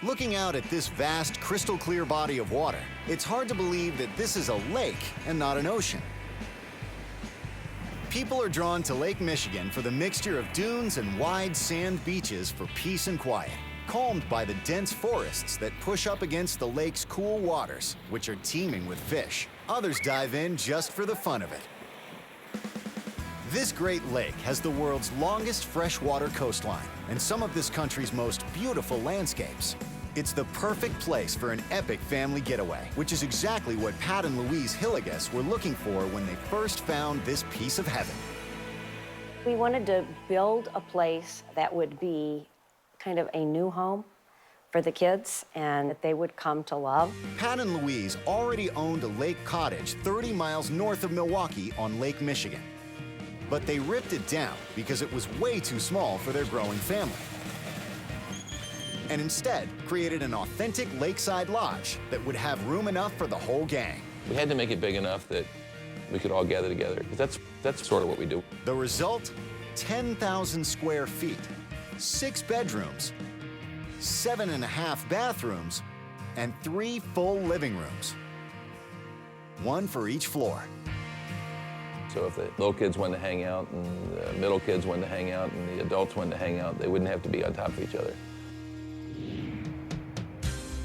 Looking out at this vast, crystal-clear body of water, it's hard to believe that this is a lake and not an ocean. People are drawn to Lake Michigan for the mixture of dunes and wide sand beaches for peace and quiet, calmed by the dense forests that push up against the lake's cool waters, which are teeming with fish. Others dive in just for the fun of it. This Great Lake has the world's longest freshwater coastline and some of this country's most beautiful landscapes. It's the perfect place for an epic family getaway, which is exactly what Pat and Louise Hillegas were looking for when they first found this piece of heaven. We wanted to build a place that would be kind of a new home for the kids and that they would come to love. Pat and Louise already owned a lake cottage 30 miles north of Milwaukee on Lake Michigan. But they ripped it down because it was way too small for their growing family. And instead created an authentic lakeside lodge that would have room enough for the whole gang. We had to make it big enough that we could all gather together, because that's sort of what we do. The result, 10,000 square feet, 6 bedrooms, 7.5 bathrooms, and 3 full living rooms. 1 for each floor. So if the little kids wanted to hang out, and the middle kids wanted to hang out, and the adults wanted to hang out, they wouldn't have to be on top of each other.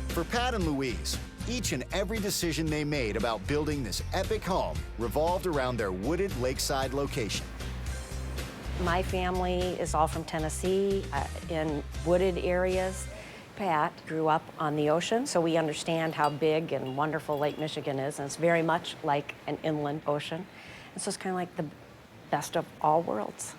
For Pat and Louise, each and every decision they made about building this epic home revolved around their wooded lakeside location. My family is all from Tennessee, in wooded areas. Pat grew up on the ocean, so we understand how big and wonderful Lake Michigan is, and it's very much like an inland ocean. And so it's kind of like the best of all worlds.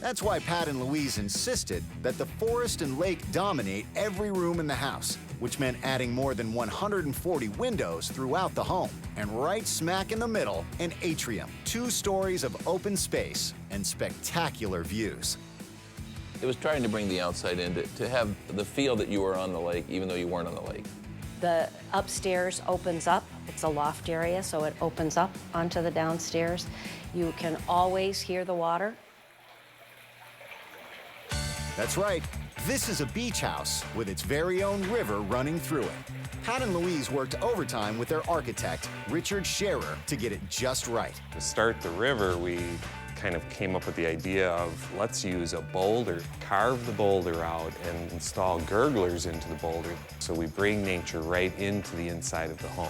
That's why Pat and Louise insisted that the forest and lake dominate every room in the house, which meant adding more than 140 windows throughout the home. And right smack in the middle, an atrium, 2 stories of open space and spectacular views. It was trying to bring the outside in, to have the feel that you were on the lake, even though you weren't on the lake. The upstairs opens up. It's a loft area, so it opens up onto the downstairs. You can always hear the water. That's right. This is a beach house with its very own river running through it. Pat and Louise worked overtime with their architect, Richard Scherer, to get it just right. To start the river, we kind of came up with the idea of let's use a boulder, carve the boulder out, and install gurglers into the boulder so we bring nature right into the inside of the home.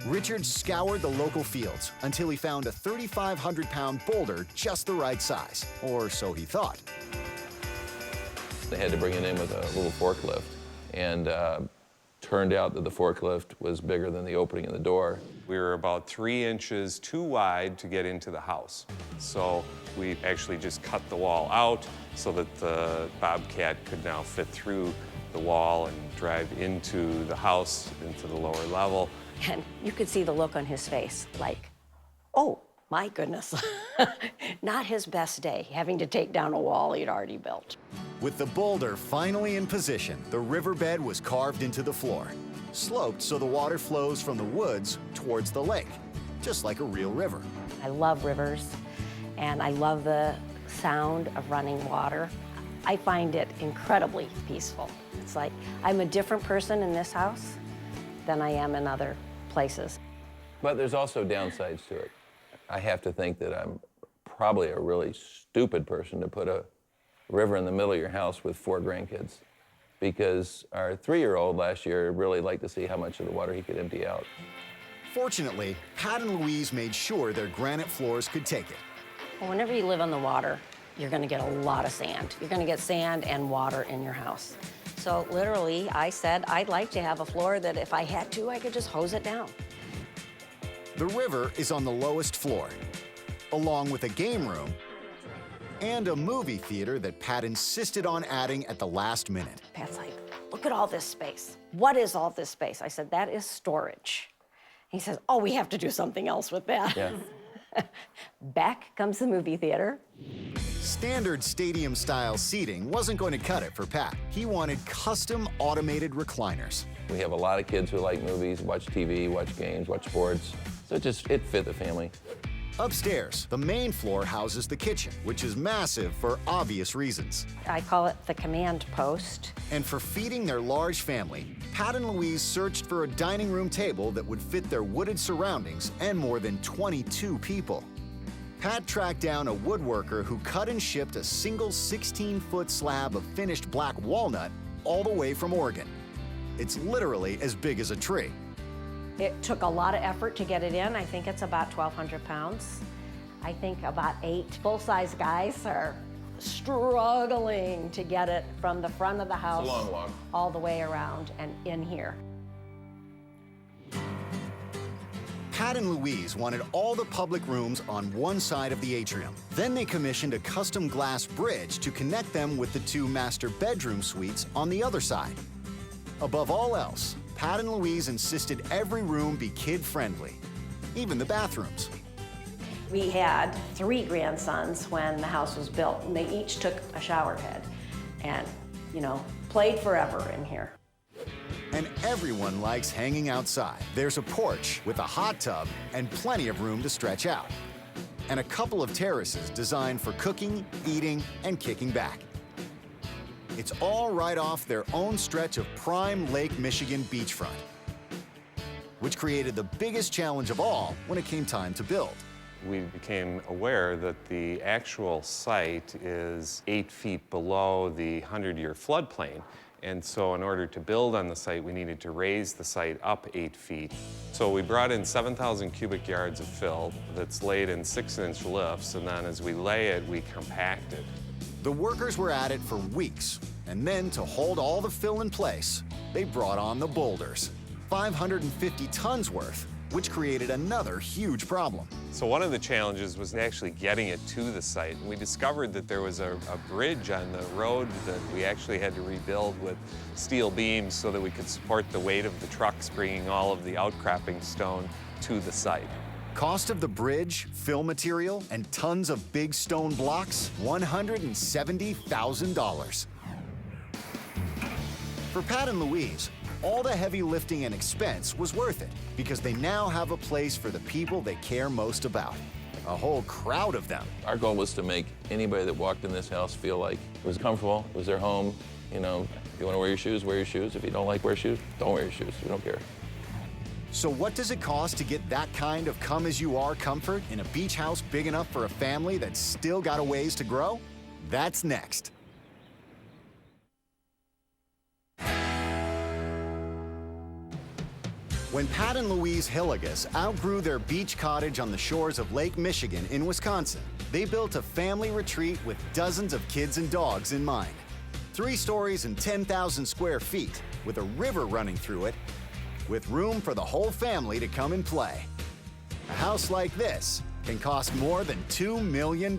Richard scoured the local fields until he found a 3,500-pound boulder just the right size, or so he thought. They had to bring it in with a little forklift, and turned out that the forklift was bigger than the opening in the door. We were about 3 inches too wide to get into the house. So we actually just cut the wall out so that the Bobcat could now fit through the wall and drive into the house, into the lower level. And you could see the look on his face, like, oh, my goodness. Not his best day, having to take down a wall he'd already built. With the boulder finally in position, the riverbed was carved into the floor, sloped so the water flows from the woods towards the lake, just like a real river. I love rivers, and I love the sound of running water. I find it incredibly peaceful. It's like I'm a different person in this house than I am in other places. But there's also downsides to it. I have to think that I'm probably a really stupid person to put a river in the middle of your house with 4 grandkids, because our 3-year-old last year really liked to see how much of the water he could empty out. Fortunately, Pat and Louise made sure their granite floors could take it. Well, whenever you live on the water, you're gonna get a lot of sand. You're gonna get sand and water in your house. So literally, I said I'd like to have a floor that if I had to, I could just hose it down. The river is on the lowest floor, along with a game room and a movie theater that Pat insisted on adding at the last minute. Pat's like, look at all this space. What is all this space? I said, that is storage. He says, oh, we have to do something else with that. Yeah. Back comes the movie theater. Standard stadium-style seating wasn't going to cut it for Pat. He wanted custom automated recliners. We have a lot of kids who like movies, watch TV, watch games, watch sports. So it fit the family. Upstairs, the main floor houses the kitchen, which is massive for obvious reasons. I call it the command post. And for feeding their large family, Pat and Louise searched for a dining room table that would fit their wooded surroundings and more than 22 people. Pat tracked down a woodworker who cut and shipped a single 16-foot slab of finished black walnut all the way from Oregon. It's literally as big as a tree. It took a lot of effort to get it in. I think it's about 1,200 pounds. I think about 8 full-size guys are struggling to get it from the front of the house It's a long walk. all the way around and in here. Pat and Louise wanted all the public rooms on one side of the atrium. Then they commissioned a custom glass bridge to connect them with the 2 master bedroom suites on the other side. Above all else, Pat and Louise insisted every room be kid-friendly, even the bathrooms. We had 3 grandsons when the house was built, and they each took a shower head and, played forever in here. And everyone likes hanging outside. There's a porch with a hot tub and plenty of room to stretch out. And a couple of terraces designed for cooking, eating, and kicking back. It's all right off their own stretch of prime Lake Michigan beachfront, which created the biggest challenge of all when it came time to build. We became aware that the actual site is 8 feet below the 100-year floodplain. And so in order to build on the site, we needed to raise the site up 8 feet. So we brought in 7,000 cubic yards of fill that's laid in 6-inch lifts, and then as we lay it, we compact it. The workers were at it for weeks, and then to hold all the fill in place, they brought on the boulders, 550 tons worth, which created another huge problem. So one of the challenges was actually getting it to the site. And we discovered that there was a bridge on the road that we actually had to rebuild with steel beams so that we could support the weight of the trucks bringing all of the outcropping stone to the site. Cost of the bridge, fill material, and tons of big stone blocks, $170,000. For Pat and Louise, all the heavy lifting and expense was worth it because they now have a place for the people they care most about. A whole crowd of them. Our goal was to make anybody that walked in this house feel like it was comfortable, it was their home. If you want to wear your shoes, wear your shoes. If you don't like wear shoes, don't wear your shoes. We don't care. So what does it cost to get that kind of come-as-you-are comfort in a beach house big enough for a family that's still got a ways to grow? That's next. When Pat and Louise Hillegas outgrew their beach cottage on the shores of Lake Michigan in Wisconsin, they built a family retreat with dozens of kids and dogs in mind. 3 stories and 10,000 square feet, with a river running through it, with room for the whole family to come and play. A house like this can cost more than $2 million.